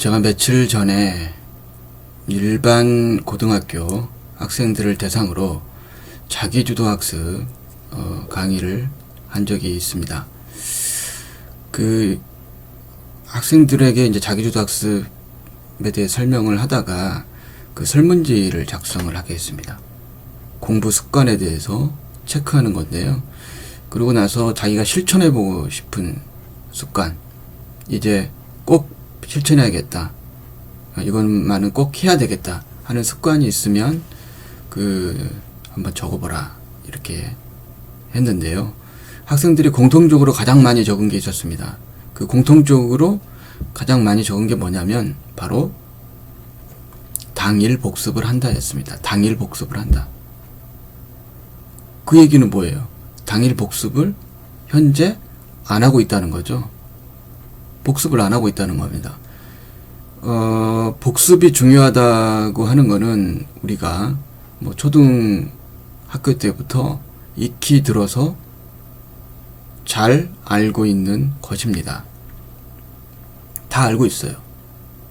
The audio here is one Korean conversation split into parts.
제가 며칠 전에 일반 고등학교 학생들을 대상으로 자기주도학습 강의를 한 적이 있습니다. 그 학생들에게 이제 자기주도학습에 대해 설명을 하다가 그 설문지를 작성을 하게 했습니다. 공부 습관에 대해서 체크하는 건데요. 그러고 나서 자기가 실천해보고 싶은 습관, 이제 꼭 실천해야겠다, 이것만은 꼭 해야 되겠다 하는 습관이 있으면 한번 적어보라 이렇게 했는데요. 학생들이 공통적으로 가장 많이 적은 게 있었습니다. 그 공통적으로 가장 많이 적은 게 뭐냐면 바로 당일 복습을 한다 였습니다. 당일 복습을 한다. 그 얘기는 뭐예요? 당일 복습을 현재 안 하고 있다는 거죠. 복습을 안 하고 있다는 겁니다. 복습이 중요하다고 하는 거는 우리가 뭐 초등학교 때부터 익히 들어서 잘 알고 있는 것입니다. 다 알고 있어요.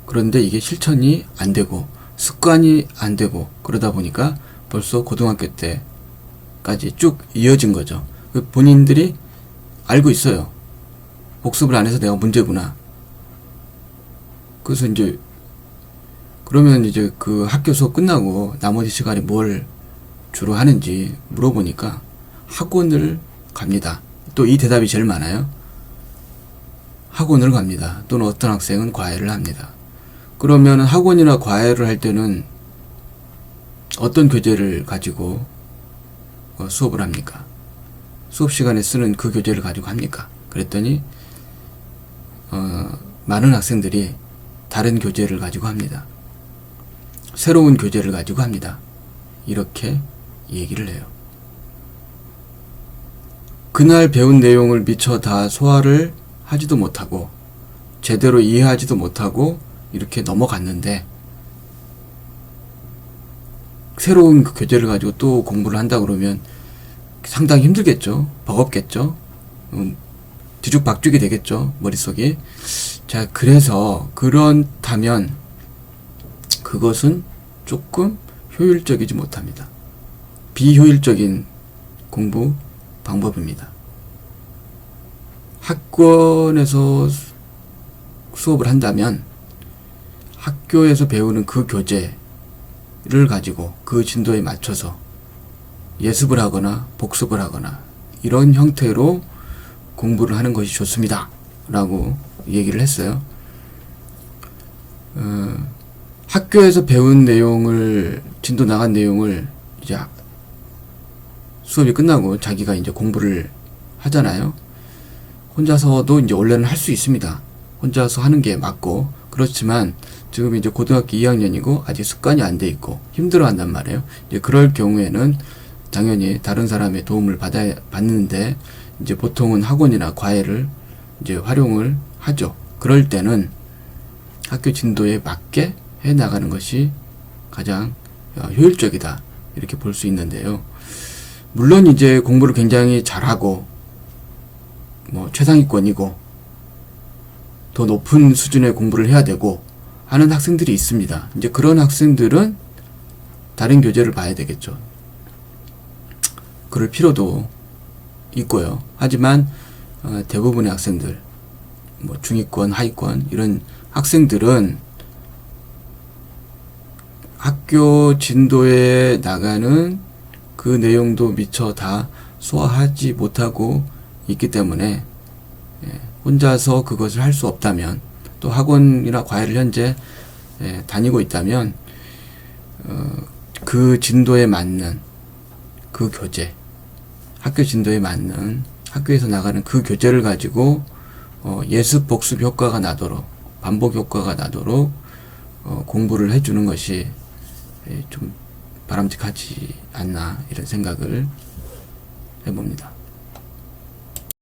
그런데 이게 실천이 안 되고 습관이 안 되고 그러다 보니까 벌써 고등학교 때까지 쭉 이어진 거죠. 본인들이 알고 있어요. 복습을 안 해서 내가 문제구나. 그래서 이제 그러면 이제 그 학교 수업 끝나고 나머지 시간에 뭘 주로 하는지 물어보니까 학원을 갑니다. 또 이 대답이 제일 많아요. 학원을 갑니다. 또는 어떤 학생은 과외를 합니다. 그러면 학원이나 과외를 할 때는 어떤 교재를 가지고 수업을 합니까? 수업 시간에 쓰는 그 교재를 가지고 합니까? 그랬더니 많은 학생들이 다른 교재를 가지고 합니다. 새로운 교재를 가지고 합니다. 이렇게 얘기를 해요. 그날 배운 내용을 미처 다 소화를 하지도 못하고 제대로 이해하지도 못하고 이렇게 넘어갔는데 새로운 그 교재를 가지고 또 공부를 한다 그러면 상당히 힘들겠죠. 버겁겠죠. 뒤죽박죽이 되겠죠. 머릿속이. 자, 그래서 그렇다면 그것은 조금 효율적이지 못합니다. 비효율적인 공부 방법입니다. 학원에서 수업을 한다면 학교에서 배우는 그 교재를 가지고 그 진도에 맞춰서 예습을 하거나 복습을 하거나 이런 형태로 공부를 하는 것이 좋습니다 라고 얘기를 했어요. 학교에서 배운 내용을, 진도 나간 내용을 이제 수업이 끝나고 자기가 이제 공부를 하잖아요. 혼자서도 이제 원래는 할 수 있습니다. 혼자서 하는 게 맞고, 그렇지만 지금 이제 고등학교 2학년이고 아직 습관이 안 돼 있고 힘들어 한단 말이에요. 이제 그럴 경우에는 당연히 다른 사람의 도움을 받는데 이제 보통은 학원이나 과외를 이제 활용을 하죠. 그럴 때는 학교 진도에 맞게 해 나가는 것이 가장 효율적이다 이렇게 볼 수 있는데요. 물론 이제 공부를 굉장히 잘하고 뭐 최상위권이고 더 높은 수준의 공부를 해야 되고 하는 학생들이 있습니다. 이제 그런 학생들은 다른 교재를 봐야 되겠죠. 그럴 필요도 있고요. 하지만 대부분의 학생들, 뭐 중위권, 하위권 이런 학생들은 학교 진도에 나가는 그 내용도 미처 다 소화하지 못하고 있기 때문에 혼자서 그것을 할 수 없다면, 또 학원이나 과외를 현재 다니고 있다면 그 진도에 맞는 그 교재, 학교 진도에 맞는 학교에서 나가는 그 교재를 가지고 예습 복습 효과가 나도록, 반복 효과가 나도록 공부를 해주는 것이 좀 바람직하지 않나 이런 생각을 해봅니다.